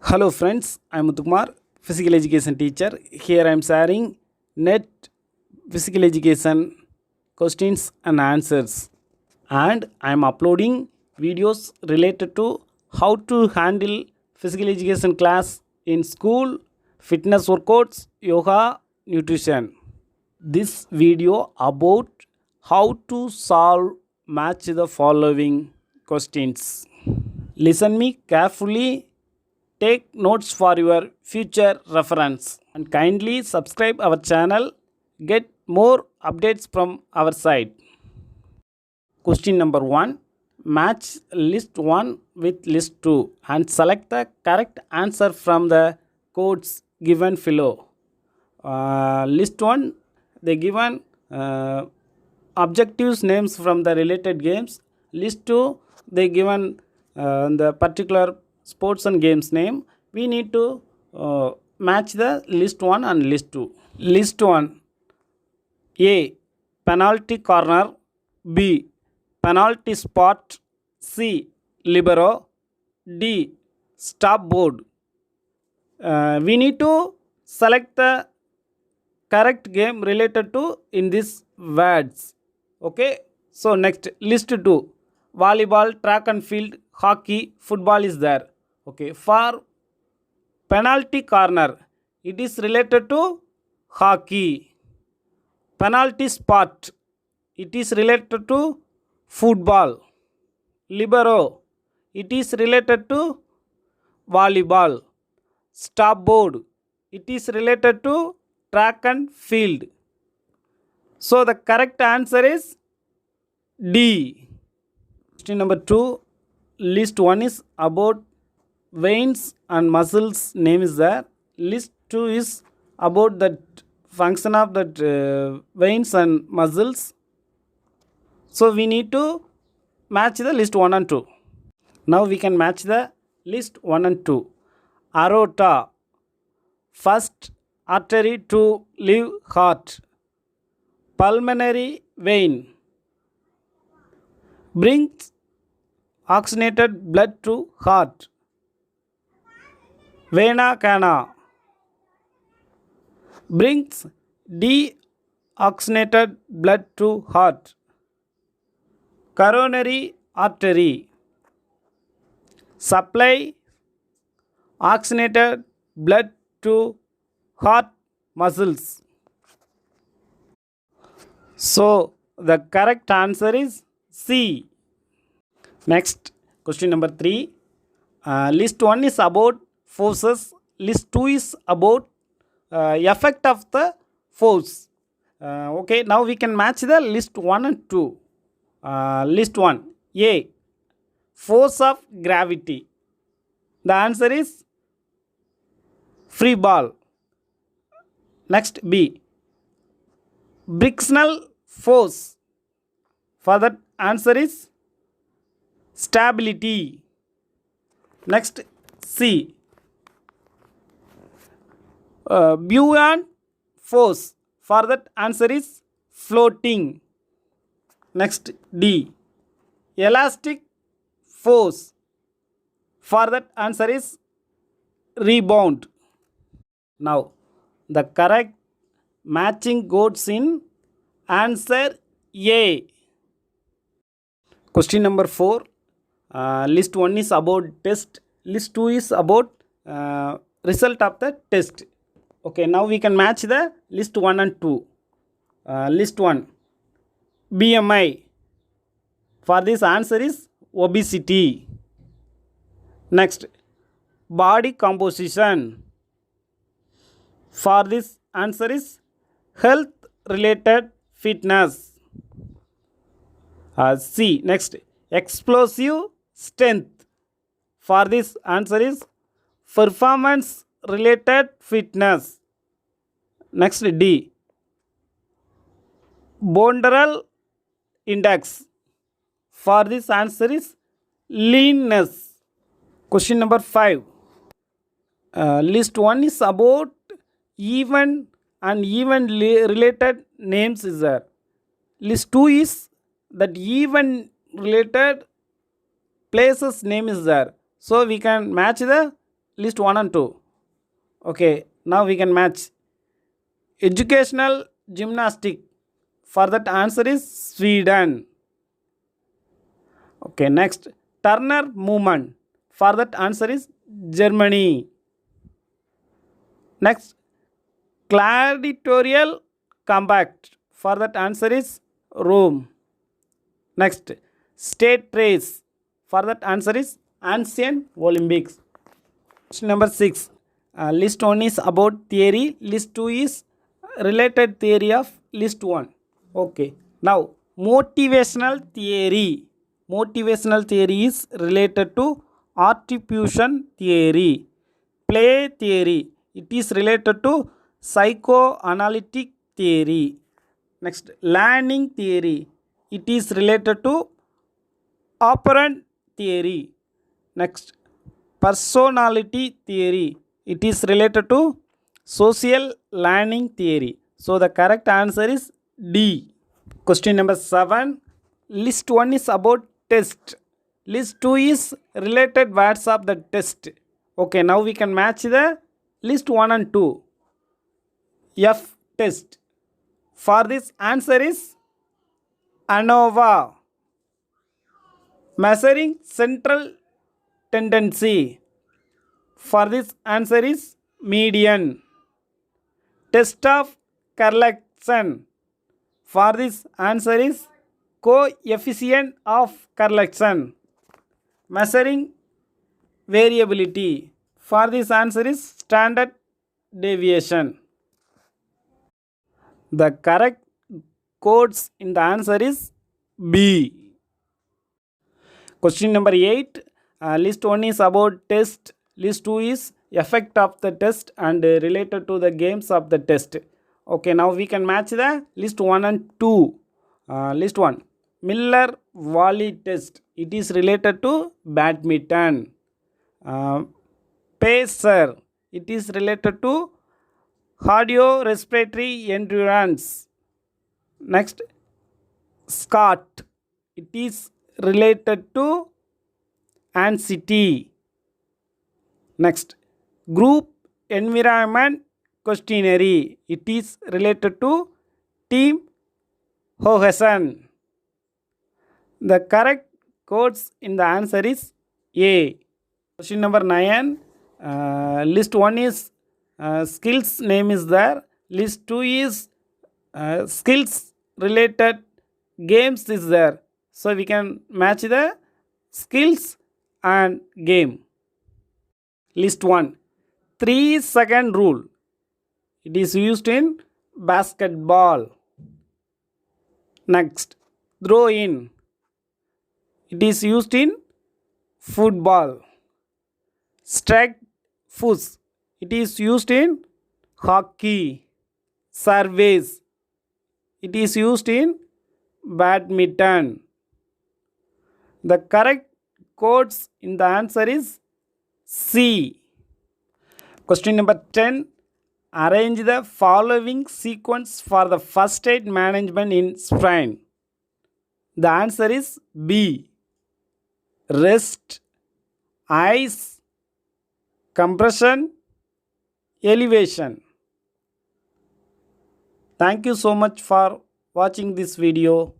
Hello friends, I am Muthukumar, physical education teacher. Here I am sharing net physical education questions and answers, and I am uploading videos related to how to handle physical education class in school, fitness workouts, yoga, nutrition. This video about how to solve match the following questions. Listen me carefully. Take notes for your future reference and kindly subscribe our channel. Get more updates from our side. Question number 1. Match list 1 with list 2 and select the correct answer from the codes given below. List 1, they given objectives names from the related games. List 2, they given the particular sports and games name. We need to match the list 1 and list 2. List 1, A, penalty corner. B, penalty spot. C, libero. D, stop board. We need to select the correct game related to in these words. Okay, so next, list 2, volleyball, track and field, hockey, football is there. Okay, for penalty corner, it is related to hockey. Penalty spot, it is related to football. Libero, it is related to volleyball. Stop board, it is related to track and field. So the correct answer is D. Question number 2. List 1 is about veins and muscles name is there. List 2 is about the function of that veins and muscles. So we need to match the list 1 and 2. Now we can match the list 1 and 2. Aorta, first artery to leave heart. Pulmonary vein brings oxygenated blood to heart. Vena cava brings deoxygenated blood to heart. Coronary artery supply oxygenated blood to heart muscles. So the correct answer is C. Next, question number 3. List 1 is about forces. List 2 is about effect of the force. Okay, now we can match the list 1 and 2. List 1, A, force of gravity. The answer is free ball. Next, B, Brixnell force. For that answer is stability. Next, C, buoyant force. For that answer is floating. Next, D, elastic force. For that answer is rebound. Now the correct matching goes in answer A. Question number 4. List 1 is about test. List 2 is about result of the test. Okay, now we can match the list 1 and 2. List 1, BMI. For this answer is obesity. Next, body composition. For this answer is health related fitness. C. Next, explosive strength. For this answer is performance related fitness. Next, D, Bondaral index. For this answer is leanness. Question number 5. List 1 is about event and event related names is there. List 2 is that event related places name is there. So we can match the list 1 and 2. Okay, now we can match. Educational gymnastic. For that answer is Sweden. Okay, next. Turner movement. For that answer is Germany. Next. Gladiatorial compact. For that answer is Rome. Next. State race. For that answer is Ancient Olympics. Question number 6. List 1 is about theory. List 2 is related theory of list 1. Okay. Now, motivational theory. Motivational theory is related to attribution theory. Play theory. It is related to psychoanalytic theory. Next, learning theory. It is related to operant theory. Next, personality theory. It is related to social learning theory. So the correct answer is D. Question number 7. List 1 is about test. List 2 is related words of the test. Okay, now we can match the list 1 and 2. F test. For this answer is ANOVA. Measuring central tendency. For this answer is median. Test of correlation. For this answer is coefficient of correlation. Measuring variability. For this answer is standard deviation. The correct codes in the answer is B. Question number 8. List 1 is about test. List 2 is effect of the test and related to the games of the test. Okay, now we can match the list 1 and 2. List 1. Miller Wally test. It is related to badminton. Pacer. It is related to cardiorespiratory endurance. Next, Scott. It is related to anxiety. Next, group environment questionnaire. It is related to team cohesion. The correct codes in the answer is A. Question number 9. List 1 is skills name is there. List 2 is skills related games is there. So we can match the skills and game. List 1. 3-second rule. It is used in basketball. Next, throw in. It is used in football. Strike foot. It is used in hockey. Service. It is used in badminton. The correct codes in the answer is C. Question number 10. Arrange the following sequence for the first aid management in sprain. The answer is B. Rest, ice, compression, elevation. Thank you so much for watching this video.